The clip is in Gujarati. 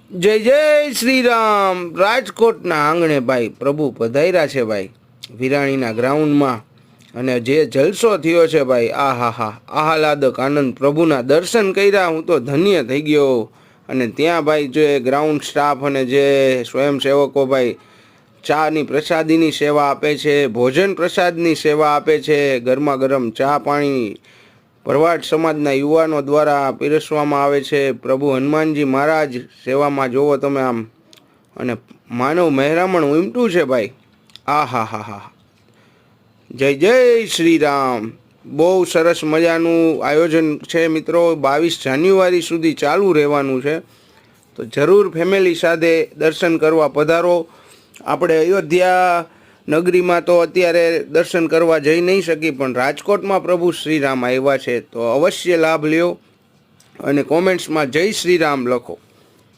જય જય શ્રી રામ। રાજકોટના આંગણે ભાઈ પ્રભુ પધાર્યા છે ભાઈ, વિરાણીના ગ્રાઉન્ડમાં, અને જે જલસો થયો છે ભાઈ, આહાહા, આહલાદક આનંદ, પ્રભુના દર્શન કર્યા, હું તો ધન્ય થઈ ગયો। અને ત્યાં ભાઈ જે ગ્રાઉન્ડ સ્ટાફ અને જે સ્વયંસેવકો ભાઈ ચાની પ્રસાદીની સેવા આપે છે, ભોજન પ્રસાદની સેવા આપે છે, ગરમા ગરમ ચા પાણી ભરવાડ સમાજના યુવાનો દ્વારા પીરસવામાં આવે છે। પ્રભુ હનુમાનજી મહારાજ સેવામાં જોવો તમે આમ, અને માનવ મહેરામણ ઉમટ્યું છે ભાઈ, આહાહાહા, જય જય શ્રી રામ। બહુ સરસ મજાનું આયોજન છે મિત્રો, 22 જાન્યુઆરી સુધી ચાલુ રહેવાનું છે, તો જરૂર ફેમિલી સાથે દર્શન કરવા પધારો। આપણે અયોધ્યા નગરીમાં તો અત્યારે દર્શન કરવા જઈ નહીં શકી, પણ રાજકોટમાં પ્રભુ શ્રી રામ આવ્યા છે, તો અવશ્ય લાભ લ્યો અને કોમેન્ટ્સમાં જય શ્રી રામ લખો।